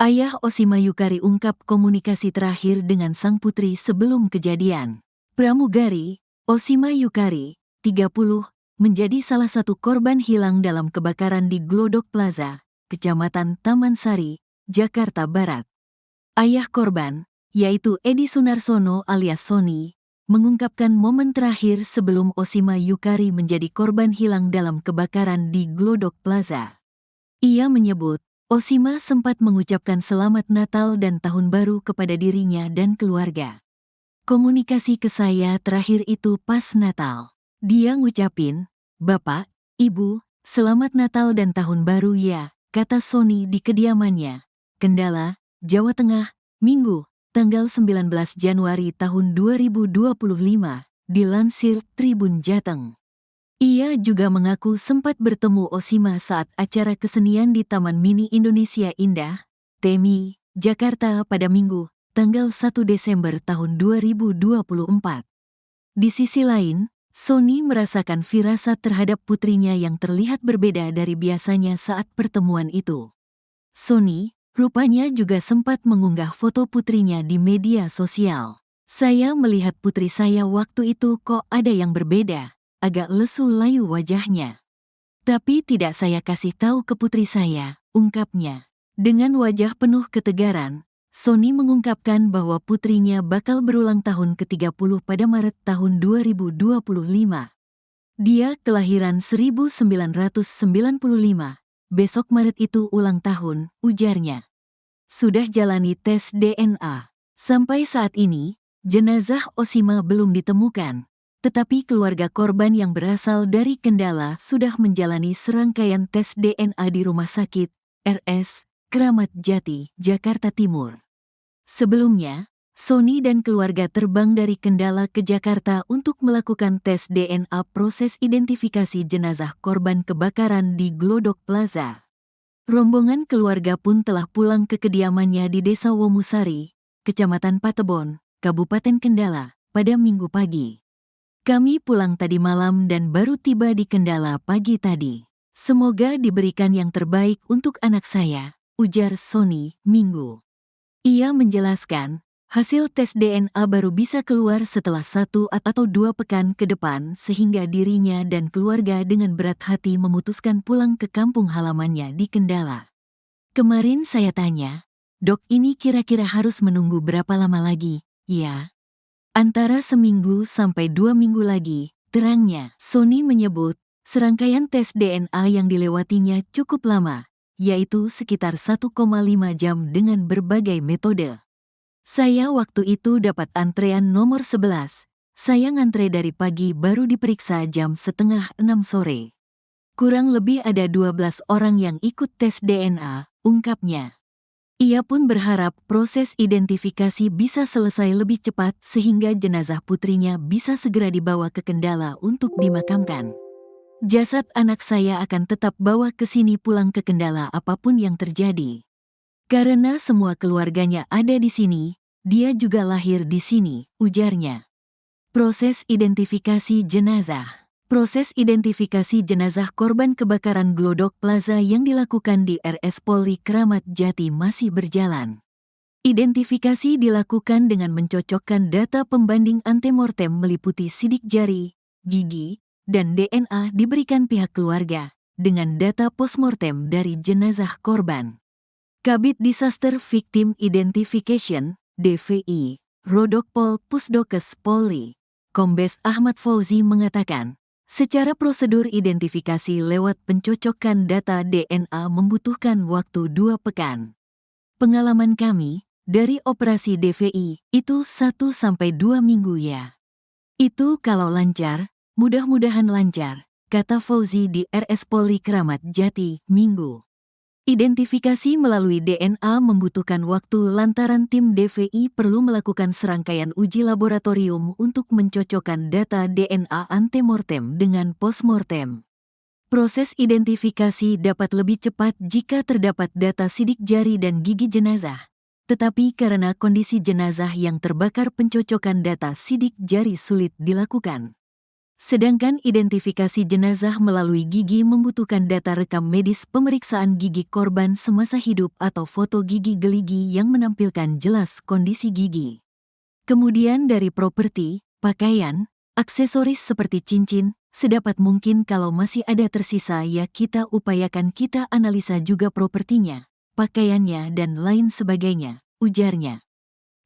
Ayah Oshima Yukari ungkap komunikasi terakhir dengan sang putri sebelum kejadian. Pramugari, Oshima Yukari, 30, menjadi salah satu korban hilang dalam kebakaran di Glodok Plaza, Kecamatan Taman Sari, Jakarta Barat. Ayah korban, yaitu Edi Sunarsono alias Sony, mengungkapkan momen terakhir sebelum Oshima Yukari menjadi korban hilang dalam kebakaran di Glodok Plaza. Ia menyebut, Oshima sempat mengucapkan selamat Natal dan Tahun Baru kepada dirinya dan keluarga. Komunikasi ke saya terakhir itu pas Natal. Dia ngucapin, "Bapak, Ibu, selamat Natal dan Tahun Baru ya," kata Sony di kediamannya, Kendala, Jawa Tengah, Minggu, tanggal 19 Januari tahun 2025, dilansir Tribun Jateng. Ia juga mengaku sempat bertemu Oshima saat acara kesenian di Taman Mini Indonesia Indah, TMI, Jakarta pada Minggu, tanggal 1 Desember tahun 2024. Di sisi lain, Sony merasakan firasat terhadap putrinya yang terlihat berbeda dari biasanya saat pertemuan itu. Sony, rupanya juga sempat mengunggah foto putrinya di media sosial. "Saya melihat putri saya waktu itu kok ada yang berbeda. Agak lesu layu wajahnya. Tapi tidak saya kasih tahu ke putri saya," ungkapnya. Dengan wajah penuh ketegaran, Sony mengungkapkan bahwa putrinya bakal berulang tahun ke-30 pada Maret tahun 2025. Dia kelahiran 1995. Besok Maret itu ulang tahun, ujarnya. Sudah jalani tes DNA. Sampai saat ini, jenazah Oshima belum ditemukan. Tetapi keluarga korban yang berasal dari Kendala sudah menjalani serangkaian tes DNA di Rumah Sakit RS Kramat Jati, Jakarta Timur. Sebelumnya, Sony dan keluarga terbang dari Kendala ke Jakarta untuk melakukan tes DNA proses identifikasi jenazah korban kebakaran di Glodok Plaza. Rombongan keluarga pun telah pulang ke kediamannya di Desa Womusari, Kecamatan Patebon, Kabupaten Kendala, pada Minggu pagi. "Kami pulang tadi malam dan baru tiba di Kendala pagi tadi. Semoga diberikan yang terbaik untuk anak saya," ujar Sony, Minggu. Ia menjelaskan, hasil tes DNA baru bisa keluar setelah 1 atau 2 pekan ke depan sehingga dirinya dan keluarga dengan berat hati memutuskan pulang ke kampung halamannya di Kendala. "Kemarin saya tanya, 'Dok, ini kira-kira harus menunggu berapa lama lagi?' Ya, antara seminggu sampai 2 minggu lagi," terangnya. Sony menyebut, serangkaian tes DNA yang dilewatinya cukup lama, yaitu sekitar 1,5 jam dengan berbagai metode. "Saya waktu itu dapat antrean nomor 11. Saya ngantre dari pagi baru diperiksa jam setengah 6 sore. Kurang lebih ada 12 orang yang ikut tes DNA," ungkapnya. Ia pun berharap proses identifikasi bisa selesai lebih cepat sehingga jenazah putrinya bisa segera dibawa ke Kendala untuk dimakamkan. "Jasad anak saya akan tetap bawa ke sini pulang ke Kendala apapun yang terjadi. Karena semua keluarganya ada di sini, dia juga lahir di sini," ujarnya. Proses identifikasi jenazah. Proses identifikasi jenazah korban kebakaran Glodok Plaza yang dilakukan di RS Polri Kramat Jati masih berjalan. Identifikasi dilakukan dengan mencocokkan data pembanding antemortem meliputi sidik jari, gigi, dan DNA diberikan pihak keluarga, dengan data postmortem dari jenazah korban. Kabid Disaster Victim Identification, DVI, Rodokpol Pusdokes Polri, Kombes Ahmad Fauzi mengatakan, secara prosedur identifikasi lewat pencocokan data DNA membutuhkan waktu 2 pekan. "Pengalaman kami, dari operasi DVI, itu 1-2 minggu ya. Itu kalau lancar, mudah-mudahan lancar," kata Fauzi di RS Polri Kramat Jati, Minggu. Identifikasi melalui DNA membutuhkan waktu lantaran tim DVI perlu melakukan serangkaian uji laboratorium untuk mencocokkan data DNA antemortem dengan postmortem. Proses identifikasi dapat lebih cepat jika terdapat data sidik jari dan gigi jenazah. Tetapi karena kondisi jenazah yang terbakar pencocokan data sidik jari sulit dilakukan. Sedangkan identifikasi jenazah melalui gigi membutuhkan data rekam medis pemeriksaan gigi korban semasa hidup atau foto gigi geligi yang menampilkan jelas kondisi gigi. Kemudian dari properti, pakaian, aksesoris seperti cincin, sedapat mungkin kalau masih ada tersisa ya kita upayakan kita analisa juga propertinya, pakaiannya dan lain sebagainya, ujarnya.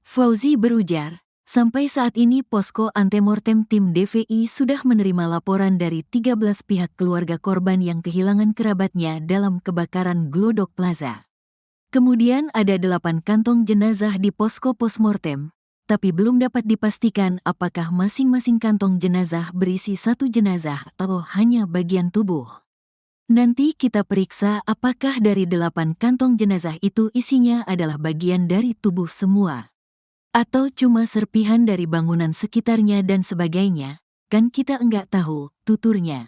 Fauzi berujar, sampai saat ini Posko Antemortem Tim DVI sudah menerima laporan dari 13 pihak keluarga korban yang kehilangan kerabatnya dalam kebakaran Glodok Plaza. Kemudian ada 8 kantong jenazah di posko postmortem, tapi belum dapat dipastikan apakah masing-masing kantong jenazah berisi satu jenazah atau hanya bagian tubuh. Nanti kita periksa apakah dari 8 kantong jenazah itu isinya adalah bagian dari tubuh semua. Atau cuma serpihan dari bangunan sekitarnya dan sebagainya, kan kita enggak tahu, tuturnya.